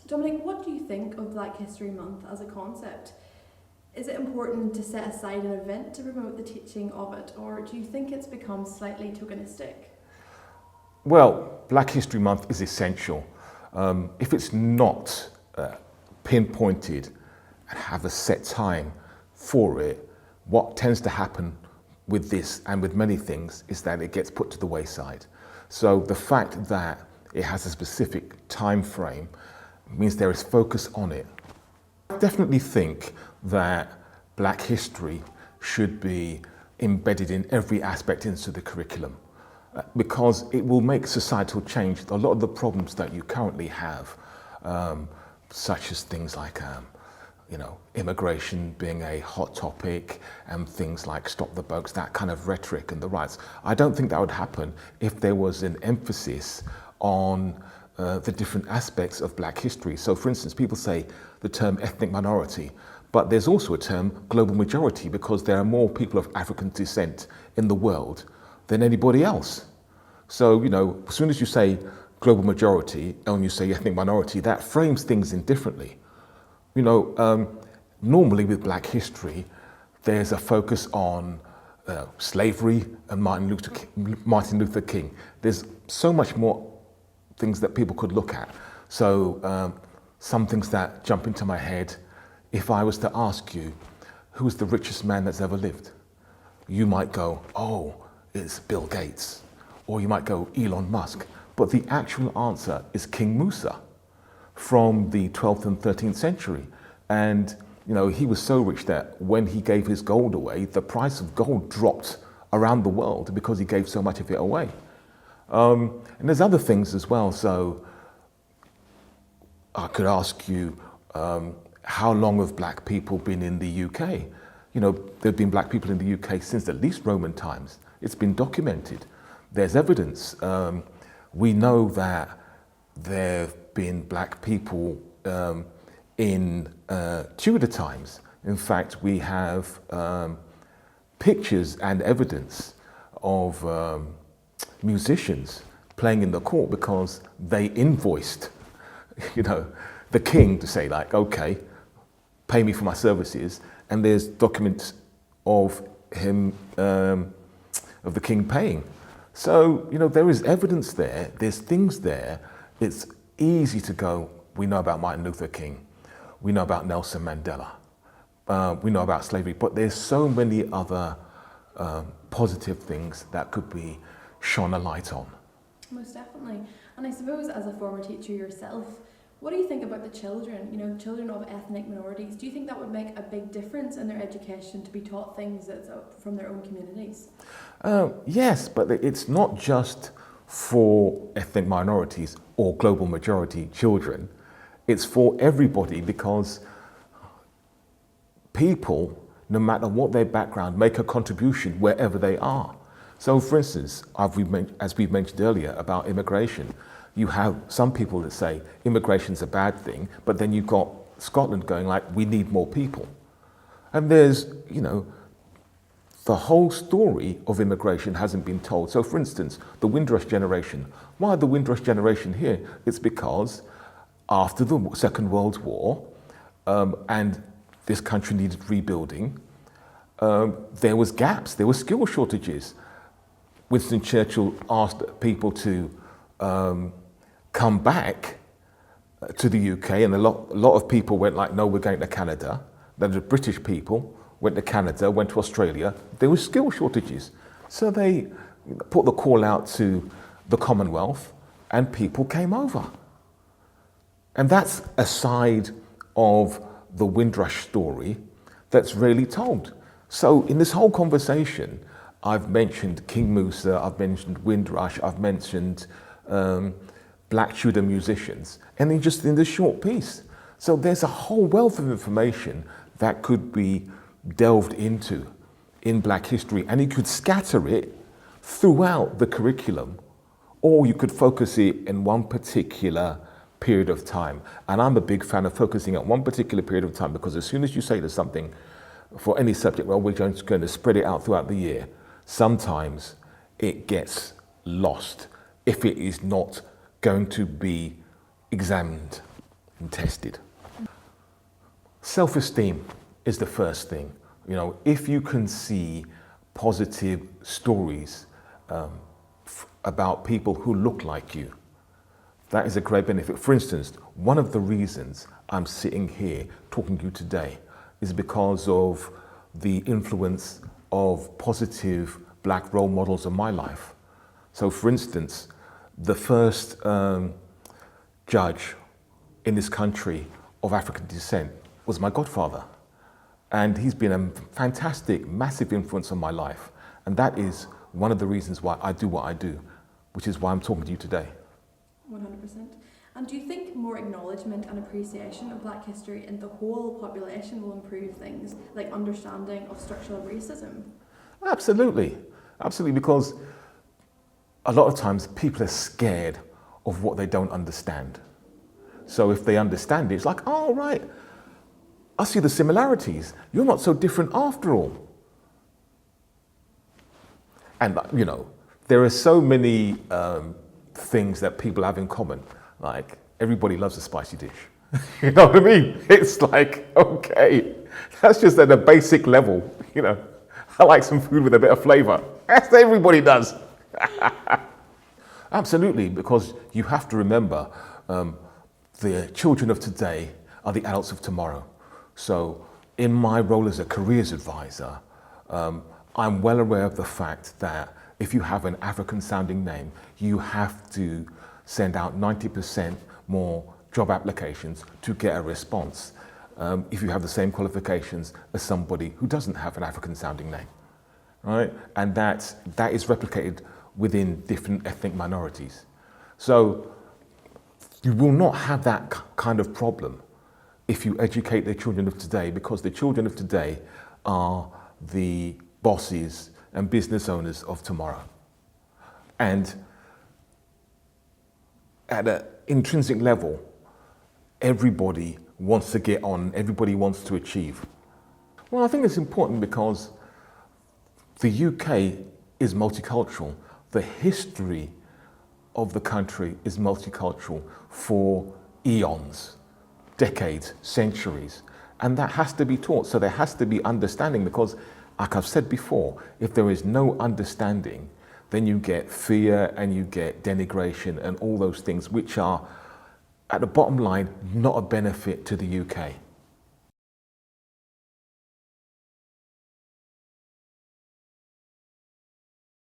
Dominic, what do you think of Black History Month as a concept? Is it important to set aside an event to promote the teaching of it, or do you think it's become slightly tokenistic? Well, Black History Month is essential. If it's not pinpointed and have a set time for it, what tends to happen with this and with many things is that it gets put to the wayside. So the fact that it has a specific time frame means there is focus on it. I definitely think that Black history should be embedded in every aspect into the curriculum because it will make societal change. A lot of the problems that you currently have, such as things like immigration being a hot topic and things like stop the boats, that kind of rhetoric and the rights. I don't think that would happen if there was an emphasis on the different aspects of Black history. So for instance, people say the term ethnic minority, but there's also a term global majority because there are more people of African descent in the world than anybody else. So, as soon as you say global majority and you say ethnic minority, that frames things indifferently. Normally with Black history, there's a focus on slavery and Martin Luther King. There's so much more things that people could look at. So some things that jump into my head, if I was to ask you, who's the richest man that's ever lived? You might go, oh, it's Bill Gates. Or you might go, Elon Musk. But the actual answer is King Musa from the 12th and 13th century. And he was so rich that when he gave his gold away, the price of gold dropped around the world because he gave so much of it away. And there's other things as well. So I could ask you, how long have Black people been in the UK? There have been Black people in the UK since at least Roman times. It's been documented. There's evidence. We know that there have been Black people in Tudor times. In fact, we have pictures and evidence of musicians playing in the court because they invoiced, the king to say like, okay, pay me for my services. And there's documents of him, of the king paying. So, there is evidence there, there's things there. It's easy to go, we know about Martin Luther King, we know about Nelson Mandela, we know about slavery, but there's so many other positive things that could be shone a light on. Most definitely. And I suppose as a former teacher yourself, what do you think about the children, children of ethnic minorities? Do you think that would make a big difference in their education to be taught things that's from their own communities? Yes, but it's not just for ethnic minorities or global majority children. It's for everybody because people, no matter what their background, make a contribution wherever they are. So for instance, as we've mentioned earlier about immigration, you have some people that say immigration's a bad thing, but then you've got Scotland going like, we need more people. And there's, the whole story of immigration hasn't been told. So for instance, the Windrush generation. Why the Windrush generation here? It's because after the Second World War, and this country needed rebuilding, there was gaps, there were skill shortages. Winston Churchill asked people to come back to the UK, and a lot of people went like, no, we're going to Canada. Then the British people went to Canada, went to Australia. There were skill shortages. So they put the call out to the Commonwealth and people came over. And that's a side of the Windrush story that's rarely told. So in this whole conversation, I've mentioned King Musa, I've mentioned Windrush, I've mentioned Black Tudor musicians, and in this short piece. So there's a whole wealth of information that could be delved into in Black history, and you could scatter it throughout the curriculum, or you could focus it in one particular period of time. And I'm a big fan of focusing on one particular period of time because as soon as you say there's something for any subject, well, we're just going to spread it out throughout the year, sometimes it gets lost if it is not going to be examined and tested. Self-esteem is the first thing. You know, if you can see positive stories about people who look like you, that is a great benefit. For instance, one of the reasons I'm sitting here talking to you today is because of the influence of positive black role models in my life. So for instance, the first judge in this country of African descent was my godfather. And he's been a fantastic, massive influence on my life. And that is one of the reasons why I do what I do, which is why I'm talking to you today. 100%. And do you think more acknowledgement and appreciation of Black history in the whole population will improve things like understanding of structural racism? Absolutely, absolutely, because a lot of times people are scared of what they don't understand. So if they understand it, it's like, oh, right, I see the similarities. You're not so different after all. And, you know, there are so many things that people have in common. Like, everybody loves a spicy dish. You know what I mean? It's like, okay, that's just at a basic level, you know. I like some food with a bit of flavor. That's what everybody does. Absolutely, because you have to remember the children of today are the adults of tomorrow. So in my role as a careers advisor, I'm well aware of the fact that if you have an African sounding name, you have to send out 90% more job applications to get a response if you have the same qualifications as somebody who doesn't have an African sounding name, right? And that is replicated within different ethnic minorities. So you will not have that kind of problem if you educate the children of today, because the children of today are the bosses and business owners of tomorrow. And at an intrinsic level, everybody wants to get on, everybody wants to achieve. Well, I think it's important because the UK is multicultural. The history of the country is multicultural for eons, decades, centuries. And that has to be taught. So there has to be understanding because, like I've said before, if there is no understanding, then you get fear and you get denigration and all those things which are, at the bottom line, not a benefit to the UK.